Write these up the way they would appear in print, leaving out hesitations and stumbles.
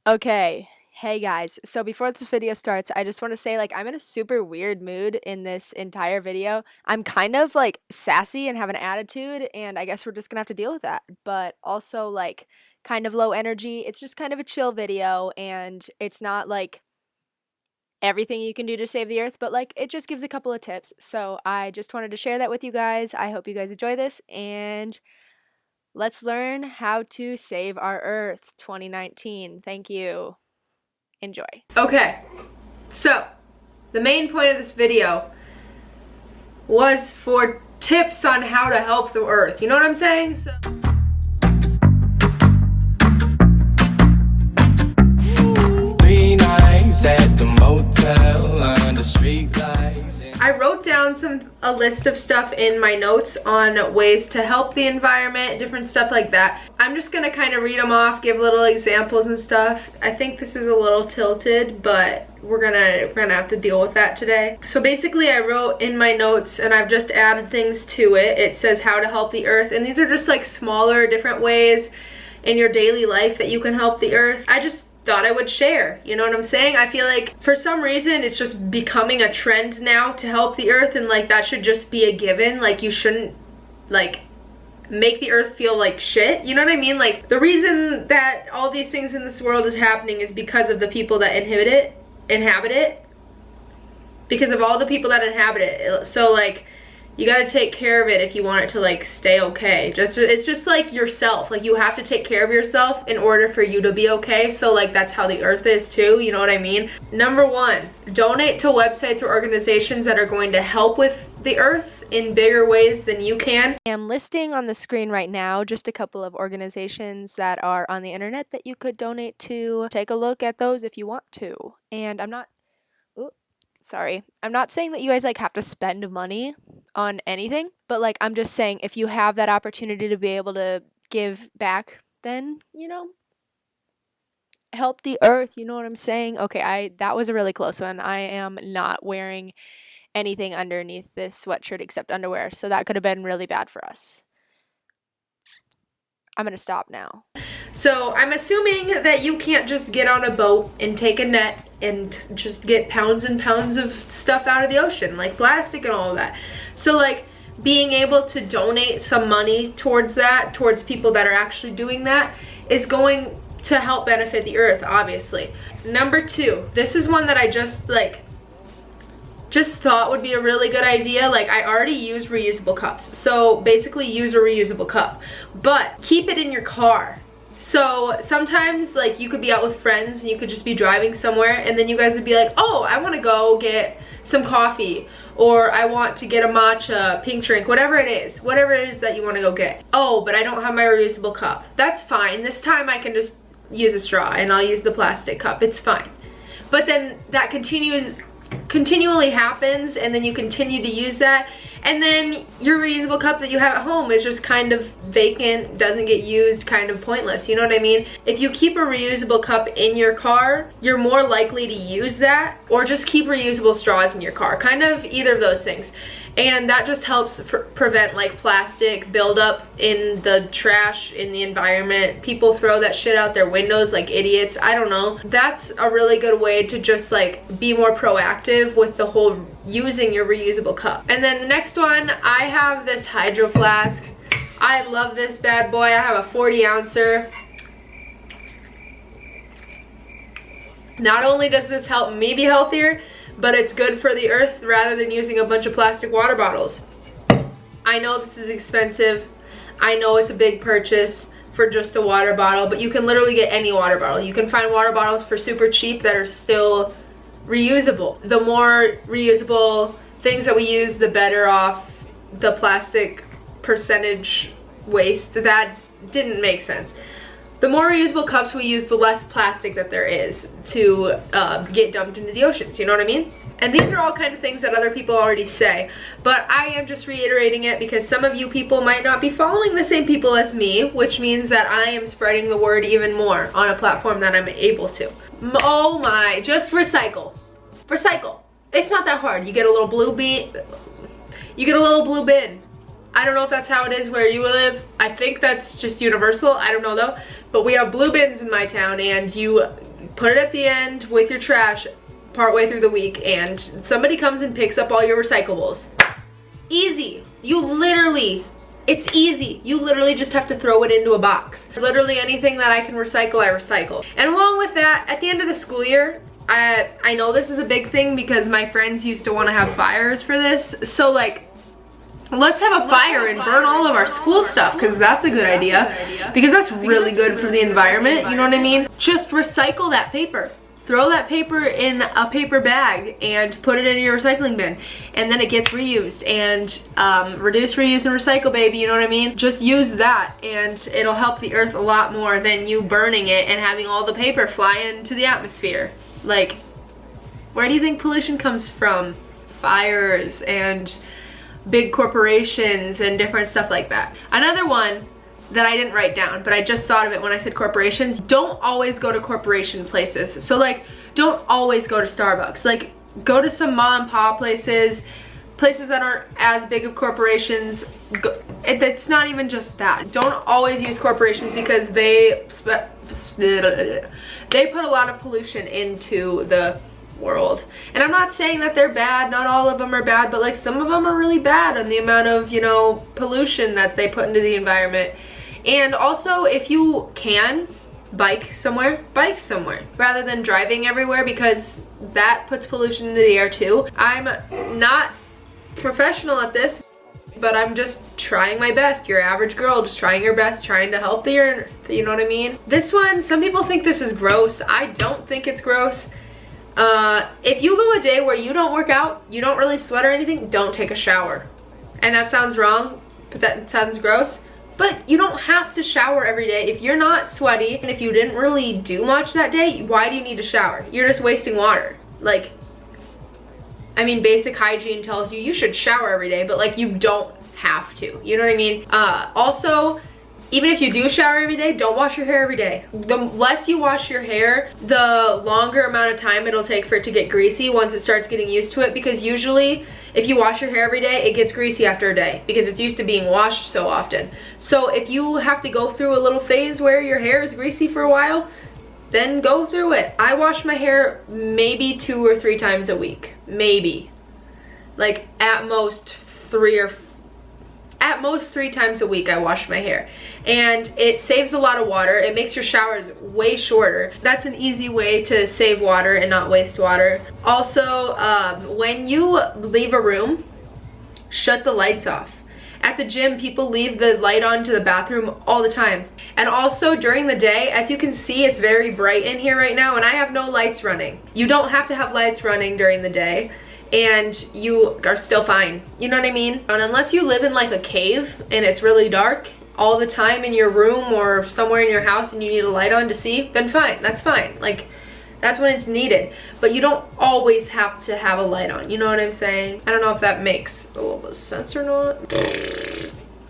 Okay, hey guys, so before this video starts, I just want to say, I'm in a super weird mood in this entire video. I'm kind of, sassy and have an attitude, and I guess we're just gonna have to deal with that. But also, kind of low energy. It's just kind of a chill video, and it's not, everything you can do to save the earth, but, it just gives a couple of tips. So I just wanted to share that with you guys. I hope you guys enjoy this, and let's learn how to save our Earth 2019. Thank you. Enjoy. Okay, so the main point of this video was for tips on how to help the Earth. You know what I'm saying? At the motel under street lights. I wrote down a list of stuff in my notes on ways to help the environment, different stuff like that. I'm just gonna kind of read them off, give little examples and stuff. I think this is a little tilted, but we're gonna have to deal with that today. So basically I wrote in my notes, and I've just added things to it. It says how to help the Earth, and these are just smaller, different ways in your daily life that you can help the Earth. I just thought I would share, you know what I'm saying? I feel like for some reason it's just becoming a trend now to help the Earth, and that should just be a given. You shouldn't make the Earth feel like shit, you know what I mean? The reason that all these things in this world is happening is because of the people that inhabit it, because of all the people that inhabit it. So you gotta take care of it if you want it to stay okay. It's just like yourself. You have to take care of yourself in order for you to be okay. So that's how the Earth is too, you know what I mean? Number one, donate to websites or organizations that are going to help with the Earth in bigger ways than you can. I'm listing on the screen right now just a couple of organizations that are on the internet that you could donate to. Take a look at those if you want to. And I'm not saying that you guys have to spend money on anything, but I'm just saying if you have that opportunity to be able to give back, then help the Earth, you know what I'm saying? Okay, that was a really close one. I am not wearing anything underneath this sweatshirt except underwear, so that could have been really bad for us. I'm gonna stop now. So I'm assuming that you can't just get on a boat and take a net and just get pounds and pounds of stuff out of the ocean, like plastic and all of that. So being able to donate some money towards that, towards people that are actually doing that, is going to help benefit the Earth, obviously. Number two, this is one that I just thought would be a really good idea. I already use reusable cups, so basically use a reusable cup, but keep it in your car. So sometimes you could be out with friends and you could just be driving somewhere, and then you guys would be like, oh, I want to go get some coffee, or I want to get a matcha pink drink, whatever it is that you want to go get. Oh, but I don't have my reusable cup. That's fine. This time I can just use a straw and I'll use the plastic cup. It's fine. But then that continually happens, and then you continue to use that, and then your reusable cup that you have at home is just kind of vacant, doesn't get used, kind of pointless, you know what I mean? If you keep a reusable cup in your car, you're more likely to use that, or just keep reusable straws in your car, kind of either of those things. And that just helps prevent plastic buildup in the trash, in the environment. People throw that shit out their windows like idiots. I don't know. That's a really good way to just be more proactive with the whole using your reusable cup. And then the next one, I have this hydro flask. I love this bad boy. I have a 40-ouncer. Not only does this help me be healthier, but it's good for the Earth rather than using a bunch of plastic water bottles. I know this is expensive. I know it's a big purchase for just a water bottle, but you can literally get any water bottle. You can find water bottles for super cheap that are still reusable. The more reusable things that we use, the better off the plastic percentage waste. That didn't make sense. The more reusable cups we use, the less plastic that there is to get dumped into the oceans, you know what I mean? And these are all kind of things that other people already say, but I am just reiterating it because some of you people might not be following the same people as me, which means that I am spreading the word even more on a platform that I'm able to. Oh my, just recycle. Recycle. It's not that hard. You get a little blue bin. I don't know if that's how it is where you live. I think that's just universal. I don't know though. But we have blue bins in my town, and you put it at the end with your trash partway through the week, and somebody comes and picks up all your recyclables. Easy. It's easy. You literally just have to throw it into a box. Literally anything that I can recycle, I recycle. And along with that, at the end of the school year, I know this is a big thing because my friends used to want to have fires for this. So like, let's have a fire and burn all of our school stuff, because that's a good idea. Because that's really good for the environment, you know what I mean? Just recycle that paper. Throw that paper in a paper bag and put it in your recycling bin, and then it gets reused. And reduce, reuse, and recycle, baby, you know what I mean? Just use that and it'll help the earth a lot more than you burning it and having all the paper fly into the atmosphere. Like, where do you think pollution comes from? Fires and big corporations and different stuff like that. Another one that I didn't write down, but I just thought of it when I said corporations. Don't always go to corporation places. So like, don't always go to Starbucks. Like, go to some mom and pop places that aren't as big of corporations. It's not even just that. Don't always use corporations because they put a lot of pollution into the world. And I'm not saying that they're bad, not all of them are bad, but like some of them are really bad on the amount of, you know, pollution that they put into the environment. And also, if you can bike somewhere rather than driving everywhere, because that puts pollution into the air too. I'm not professional at this, but I'm just trying my best. Your average girl just trying her best, trying to help the earth, you know what I mean? This one, some people think this is gross. I don't think it's gross. If you go a day where you don't work out, you don't really sweat or anything, don't take a shower. And that sounds wrong, but that sounds gross. But you don't have to shower every day. If you're not sweaty and if you didn't really do much that day, why do you need to shower? You're just wasting water. Like, I mean, basic hygiene tells you you should shower every day, but like, you don't have to. You know what I mean? Also, even if you do shower every day, don't wash your hair every day. The less you wash your hair, the longer amount of time it'll take for it to get greasy once it starts getting used to it, because usually if you wash your hair every day, it gets greasy after a day because it's used to being washed so often. So if you have to go through a little phase where your hair is greasy for a while, then go through it. I wash my hair maybe 2 or 3 times a week. Maybe. Like at most 3 times a week I wash my hair, and it saves a lot of water. It makes your showers way shorter. That's an easy way to save water and not waste water. Also, when you leave a room, shut the lights off. At the gym, people leave the light on to the bathroom all the time. And also during the day, as you can see, it's very bright in here right now and I have no lights running. You don't have to have lights running during the day, and you are still fine. You know what I mean? And unless you live in like a cave and it's really dark all the time in your room or somewhere in your house and you need a light on to see, then fine, that's fine. Like, that's when it's needed. But you don't always have to have a light on, you know what I'm saying? I don't know if that makes a little bit of sense or not.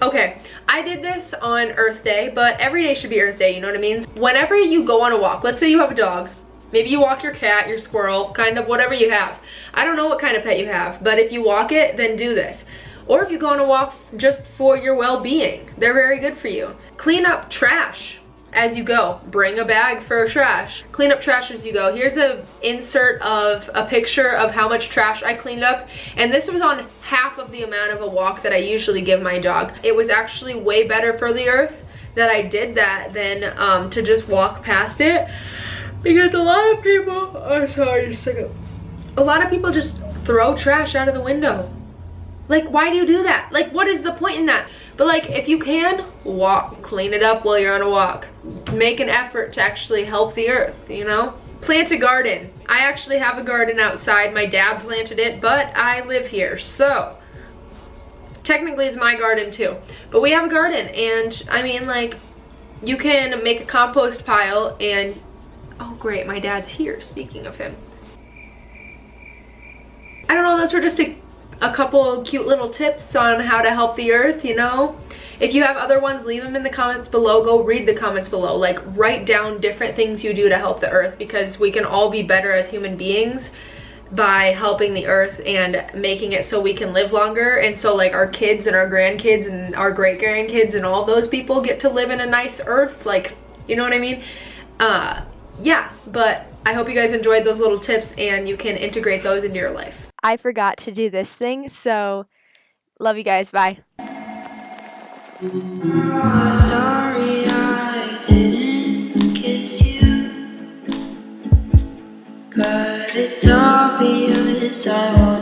Okay, I did this on Earth Day, but every day should be Earth Day, you know what I mean? Whenever you go on a walk, let's say you have a dog, maybe you walk your cat, your squirrel, kind of whatever you have. I don't know what kind of pet you have, but if you walk it, then do this. Or if you go on a walk just for your well-being, they're very good for you. Clean up trash as you go. Bring a bag for trash. Clean up trash as you go. Here's an insert of a picture of how much trash I cleaned up, and this was on half of the amount of a walk that I usually give my dog. It was actually way better for the earth that I did that than to just walk past it. Because a lot of people, oh sorry, just a second. A lot of people just throw trash out of the window. Like, why do you do that? Like, what is the point in that? But like, if you can, walk, clean it up while you're on a walk. Make an effort to actually help the earth, you know? Plant a garden. I actually have a garden outside. My dad planted it, but I live here, so technically it's my garden too. But we have a garden, and I mean, like, you can make a compost pile and, oh great, my dad's here, speaking of him. I don't know, those were just a couple cute little tips on how to help the earth, you know? If you have other ones, leave them in the comments below. Go read the comments below. Like, write down different things you do to help the earth, because we can all be better as human beings by helping the earth and making it so we can live longer, and so like our kids and our grandkids and our great-grandkids and all those people get to live in a nice earth, like, you know what I mean? yeah, but I hope you guys enjoyed those little tips and you can integrate those into your life. I forgot to do this thing, so love you guys. Bye. Sorry I didn't kiss you, but it's obvious I wouldn't.